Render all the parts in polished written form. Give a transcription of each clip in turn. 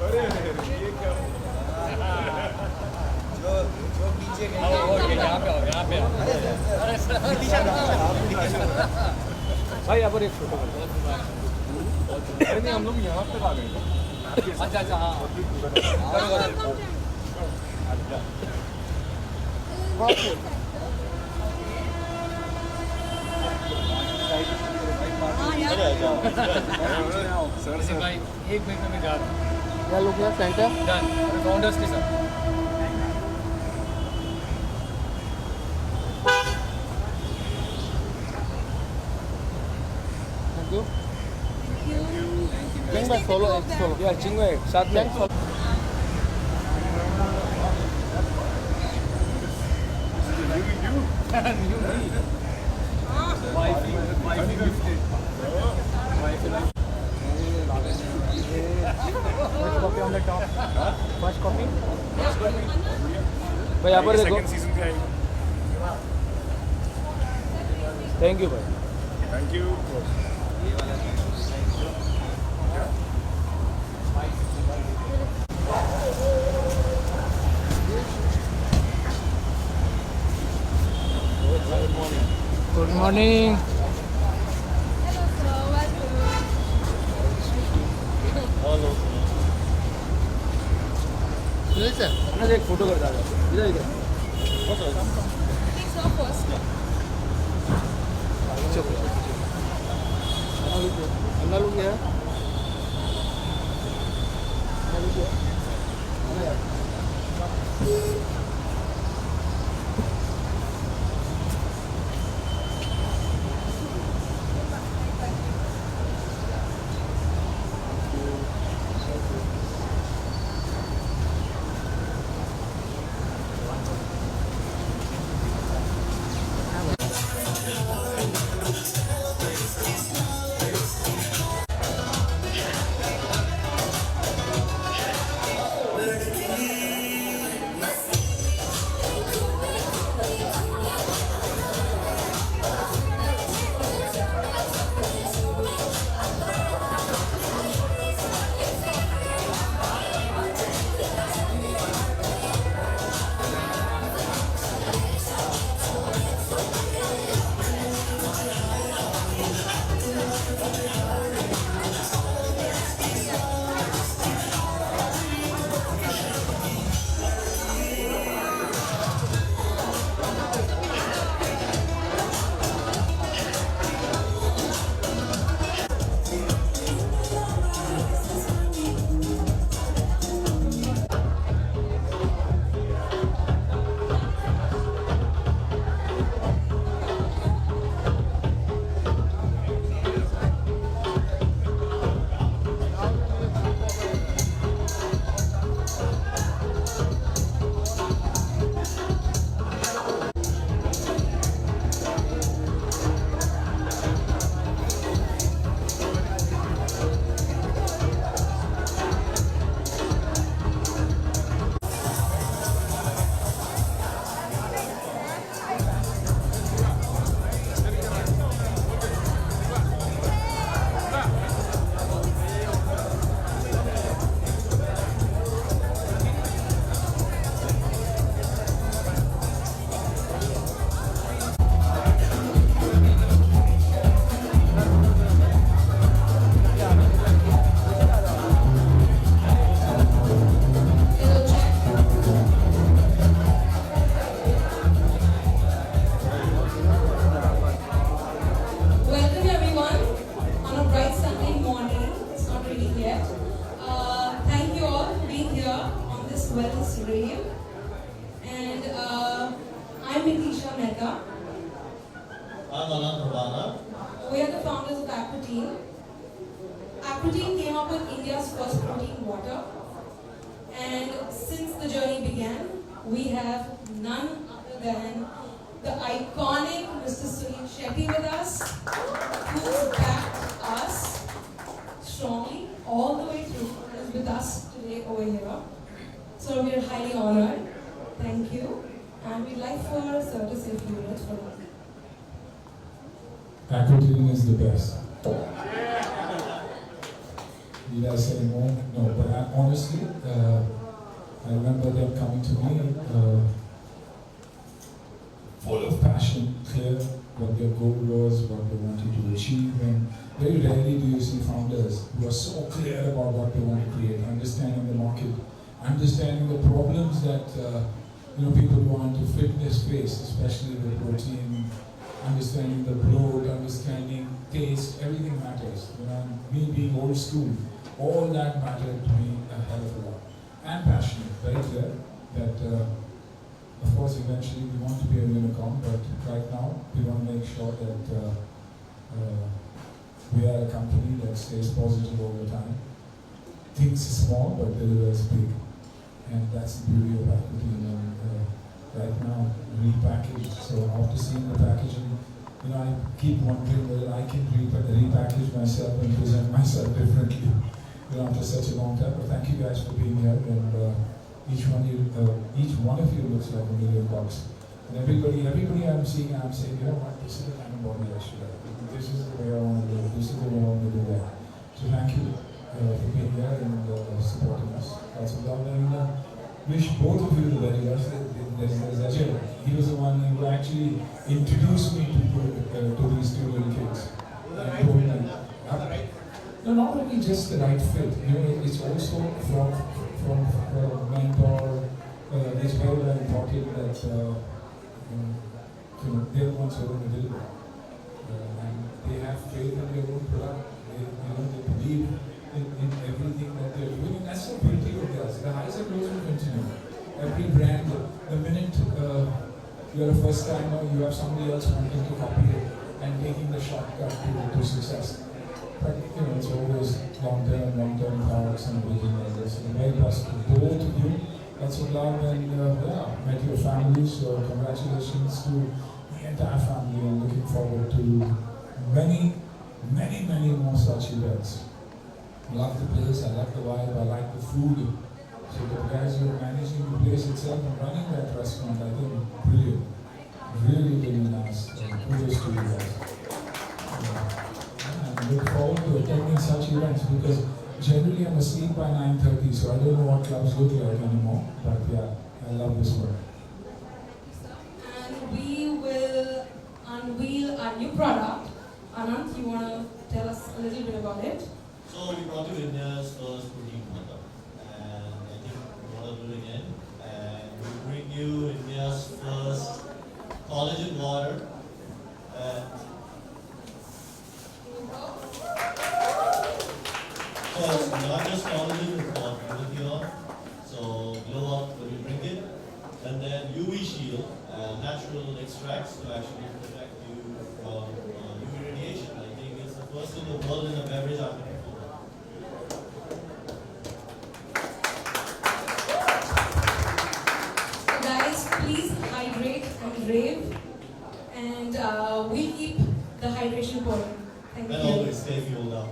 ये क्या जो जो पीछे यहाँ पे आओ। अरे सर भाई यहाँ पर एक फोटो अरे नहीं हम लोग यहाँ पे आ गए अच्छा अच्छा हाँ सर सर भाई 1 महीने में जा रहा हूँ क्या लोग यहाँ सेंटर डन फाउंडर्स के साथ थैंक यू चिंग भाई सोलो एक सोलो या चिंग भाई साथ में solo copy on the top first copy भाई यहाँ पर देखो सेकंड सीजन की आएगी थैंक यू भाई thank you good morning Sunil sir अपना एक फोटो कर डालो इधर इधर अन्ना लोग क्या Welcome everyone on a bright Sunday morning. It's not really yet. Thank you all for being here on this wellness rave. And I'm Nitisha Mehta. I'm Anand Bhavana. We are the founders of Aquatine. Aquatine came up with India's first protein water. And since the journey began, we have none other than the iconic Mr. Sunil Shetty with us, who's backed us strongly all the way through, and is with us today over here. So we are highly honored. Thank you. And we'd like for Sir to say a few words for us. Aquatine is the best. did I say no? No, but honestly, I remember them coming to me full of passion, clear what their goal was, what they wanted to achieve, and very rarely do you see founders who are so clear about what they want to create, understanding the market, understanding the problems that people who are into fitness face, especially with protein, understanding the bloat, understanding taste, everything matters. Me being old school, all that mattered to me a hell of a lot. And passionate, very clear that of course eventually we want to be a unicorn, but right now we want to make sure that we are a company that stays positive over time. Thinks small but delivers big. And that's the beauty of Aquatine. Right now, repackaged. So after seeing the packaging, I keep wondering whether I can repackage myself and present myself differently. After such a long time. But thank you guys for being here. And each one of you looks like $1 million. And everybody I'm seeing, I'm saying, what? This is the kind of body I should have. This is the way I want to live. This is the way I want to do that. So thank you for being here and supporting us. Lots of love. And wish both of you the very best. There's Ajay. He was the one who actually introduced me to these two little kids. And told me, no, not only just the right fit. It's also from a mentor. It's very, very important that they're the ones who are going to deliver. And they have faith in their own product. They believe in everything that they're doing, and that's the beauty of this. The highs and lows will continue. Every brand, the minute you're a first timer, you have somebody else wanting to copy it and taking the shortcut to success. But it's always long-term thoughts and vision like this. And very best to both of you. Lots of love and met your families. So congratulations to the entire family and looking forward to many more such events. I love the place, I love the vibe, I like the food. So the guys who are managing the place itself and running that restaurant, I think brilliant. Really, really nice. Kudos to you guys. I look forward to attending such events because generally I'm asleep by 9:30, so I don't know what clubs look like anymore. But yeah, I love this work. And we will unveil our new product. Anant, you want to tell us a little bit about it? So we brought you India's first protein water, and I think we want to do it again. And we bring you India's first collagen water. So it's not just collagen, it's got glutathione. So glow up when you drink it, and then UV shield, natural extracts to actually protect you from UV radiation. I think it's the first in the world in a beverage I've been before. So guys, please hydrate and rave, and we'll keep the hydration pouring. Thank And you. always stay fueled up.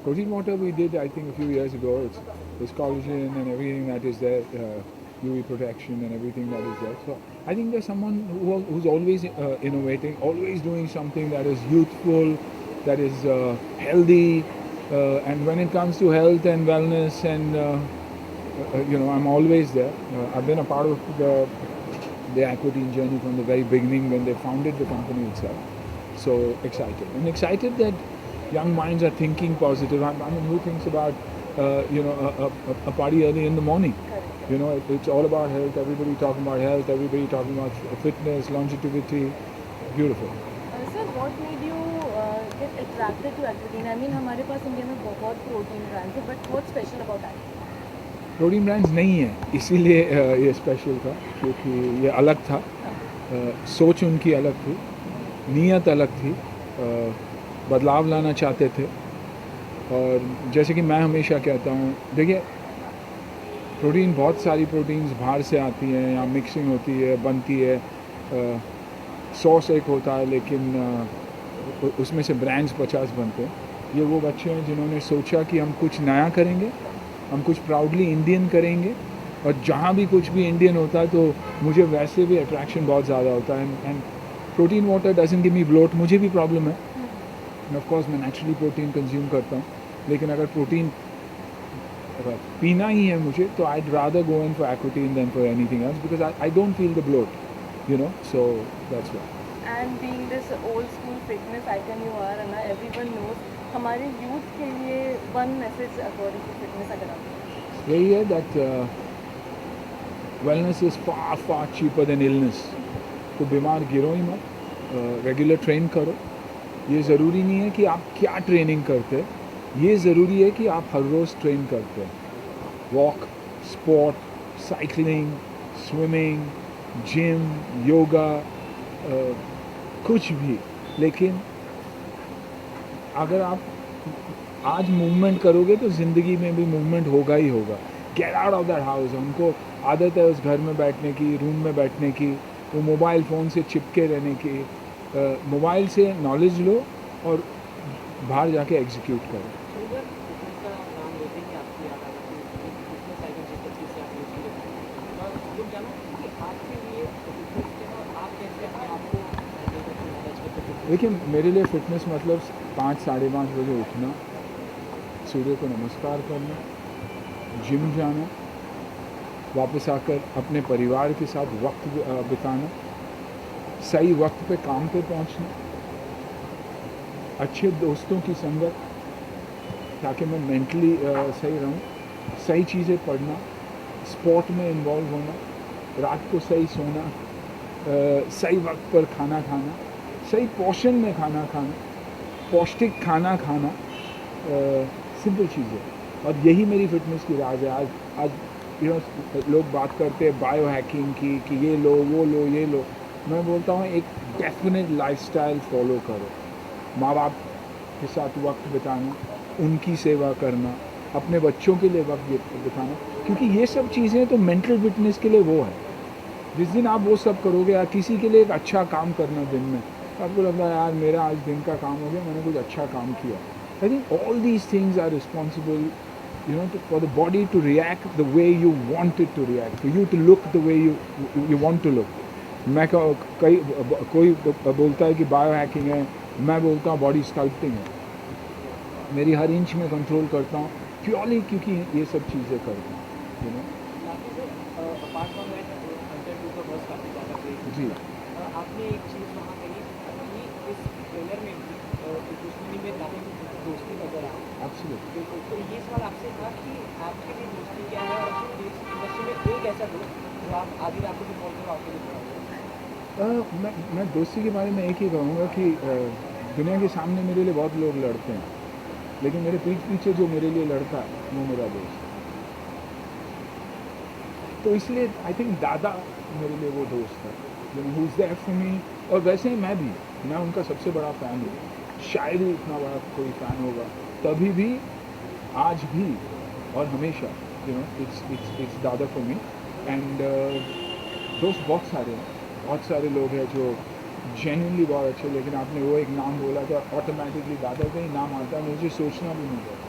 Protein water we did, I think, a few years ago. It's collagen and everything that is there, UV protection and everything that is there. So I think there's someone who's always innovating, always doing something that is youthful, that is healthy, and when it comes to health and wellness and I'm always there. I've been a part of the Aquatine journey from the very beginning when they founded the company itself. So excited. I'm excited that young minds are thinking positive. I mean, who thinks about, a party early in the morning? It's all about health. Everybody talking about health. Everybody talking about fitness, longevity. Beautiful. Sir, what made you get attracted to Aquatine? I mean, हमारे पास India में बहुत protein brands है, but what's special about that? Protein brands नहीं है, इसीलिए ये special था, क्योंकि ये अलग था. सोच उनकी अलग थी, नीयत अलग थी, बदलाव लाना चाहते थे. और जैसे कि मैं हमेशा कहता हूँ, देखिए प्रोटीन, बहुत सारी प्रोटीन्स बाहर से आती हैं, यहाँ मिक्सिंग होती है, बनती है. सॉस एक होता है, लेकिन उसमें से ब्रांड्स 50 बनते हैं. ये वो बच्चे हैं जिन्होंने सोचा कि हम कुछ नया करेंगे, हम कुछ प्राउडली इंडियन करेंगे, और जहाँ भी कुछ भी इंडियन होता है तो मुझे वैसे भी अट्रैक्शन बहुत ज़्यादा होता है. And protein water doesn't give me bloat. मुझे भी प्रॉब्लम है, ऑफ कोर्स मैं नेचुरली प्रोटीन कंज्यूम करता हूँ, लेकिन अगर प्रोटीन पीना ही है मुझे, तो I rather go in for aquatine than for anything else, because I don't feel the bloat, so that's why. And being this old school fitness icon you are, and everyone knows, हमारे youth के लिए one message according to fitness अगर आप यही है that wellness is far far cheaper than illness. तो बीमार गिरो ही मत, रेगुलर ट्रेन करो. ये ज़रूरी नहीं है कि आप क्या ट्रेनिंग करते, ये ज़रूरी है कि आप हर रोज़ ट्रेन करते. Walk, sport, cycling, swimming, gym, yoga, कुछ भी. लेकिन अगर आप आज मूवमेंट करोगे तो ज़िंदगी में भी मूवमेंट होगा ही होगा. Get out of that house. उनको आदत है उस घर में बैठने की, रूम में बैठने की, वो मोबाइल फ़ोन से चिपके रहने की. मोबाइल से नॉलेज लो और बाहर जाके एग्जीक्यूट करो. देखिए, मेरे लिए फ़िटनेस मतलब 5-5:30 बजे उठना, सूर्य को नमस्कार करना, जिम जाना, वापस आकर अपने परिवार के साथ वक्त बिताना, सही वक्त पे काम पे पहुंचना, अच्छे दोस्तों की संगत ताकि मैं मेंटली सही रहूं, सही चीज़ें पढ़ना, स्पोर्ट में इन्वॉल्व होना, रात को सही सोना, सही वक्त पर खाना खाना, सही पोर्शन में खाना खाना, पौष्टिक खाना खाना, सिंपल चीज़ें. और यही मेरी फिटनेस की राज है. आज लोग बात करते हैं बायो हैकिंग की कि ये लो, वो लो, ये लो. मैं बोलता हूँ एक डेफिनेट लाइफस्टाइल फॉलो करो. माँ बाप के साथ वक्त बिताना, उनकी सेवा करना, अपने बच्चों के लिए वक्त बिताना, क्योंकि ये सब चीज़ें तो मेंटल फिटनेस के लिए वो है. जिस दिन आप वो सब करोगे, या किसी के लिए एक अच्छा काम करना दिन में, आपको लगता है यार मेरा आज दिन का काम हो गया, मैंने कुछ अच्छा काम किया. I think all these things are responsible, for the body to react the way you want it to react, for you to look the way you want to look. मैं कोई बोलता है कि बायो हैकिंग है, मैं बोलता हूँ body sculpting है. मेरी हर इंच में कंट्रोल करता हूँ प्योरली क्योंकि ये सब चीज़ें करता हूँ. जी, आपने एक चीज़ वहाँ कही कि इस ट्रेलर में दुश्मनी में काफ़ी दोस्ती नजर आ. एब्सोल्युटली. तो ये सवाल आपसे था कि आपके लिए दोस्ती क्या है, और इंडस्ट्री में एक ऐसा दोस्त जो आप आधी रात को भी बोलते हो आपके लिए. मैं दोस्ती के बारे में एक ही कहूँगा कि दुनिया के सामने मेरे लिए बहुत लोग लड़ते हैं, लेकिन मेरे पीठ पीछे जो मेरे लिए लड़ता है वो मेरा दोस्त. तो इसलिए आई थिंक दादा मेरे लिए वो दोस्त है, who is there for me. और वैसे ही मैं उनका सबसे बड़ा फ़ैन हूँ. शायद ही इतना बड़ा कोई फ़ैन होगा, तभी भी, आज भी और हमेशा. इट्स दादा फॉर मी. एंड दोस्त बहुत सारे लोग हैं जो जेन्युइनली बहुत अच्छे. लेकिन आपने वो एक नाम बोला तो ऑटोमेटिकली दादा का ही नाम आता है, मुझे सोचना भी नहीं पड़ता.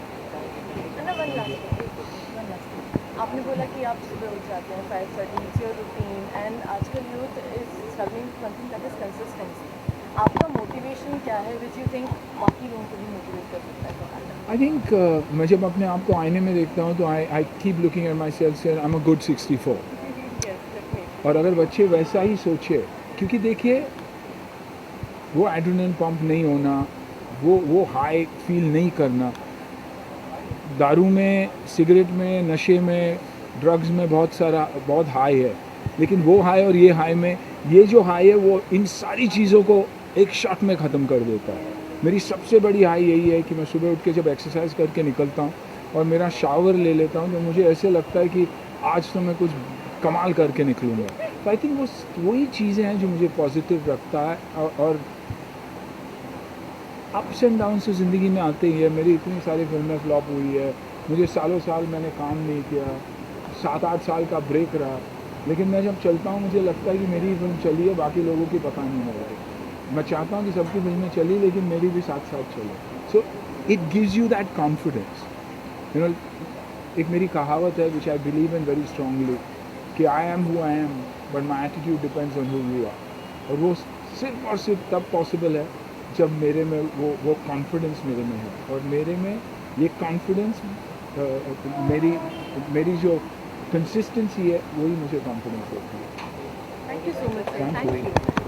आपने बोला कि आप सुबह उठ जाते हैं 5:30, इट्स योर रूटीन, एंड आजकल youth is struggling something that is consistency. आपका मोटिवेशन क्या है विच यू थिंक बाकी लोगों को भी मोटिवेट कर सकता है? आई थिंक मैं जब अपने आप को आईने में देखता हूँ तो I keep looking at my self से आई एम अ गुड 64. और अगर बच्चे वैसा ही सोचे, क्योंकि देखिए वो एड्रेनलिन पंप नहीं होना, वो हाई फील नहीं करना, दारू में, सिगरेट में, नशे में, ड्रग्स में बहुत हाई है, लेकिन वो हाई और ये हाई में, ये जो हाई है वो इन सारी चीज़ों को एक शॉट में ख़त्म कर देता है. मेरी सबसे बड़ी हाई यही है कि मैं सुबह उठ के जब एक्सरसाइज करके निकलता हूँ और मेरा शावर ले लेता हूँ, तो मुझे ऐसे लगता है कि आज तो मैं कुछ कमाल करके निकलूँगा. तो आई थिंक वही चीज़ें हैं जो मुझे पॉजिटिव रखता है. और अप्स एंड डाउन तो ज़िंदगी में आते ही है. मेरी इतनी सारी फिल्में फ्लॉप हुई है, मुझे सालों साल मैंने काम नहीं किया, 7-8 साल का ब्रेक रहा, लेकिन मैं जब चलता हूँ मुझे लगता है कि मेरी फिल्म चली है, बाकी लोगों की पता नहीं है. मैं चाहता हूँ कि सबकी फिल्में चली, लेकिन मेरी भी साथ साथ चले. So it gives you that confidence. You know, एक मेरी कहावत है which I believe in very strongly कि I am who I am but my attitude depends on who you are. और वो सिर्फ और सिर्फ तब पॉसिबल है जब मेरे में वो कॉन्फिडेंस मेरे में है. और मेरे में ये कॉन्फिडेंस मेरी जो कंसिस्टेंसी है वही मुझे कॉन्फिडेंस देती है. Thank you so much. Thank you. Thank you.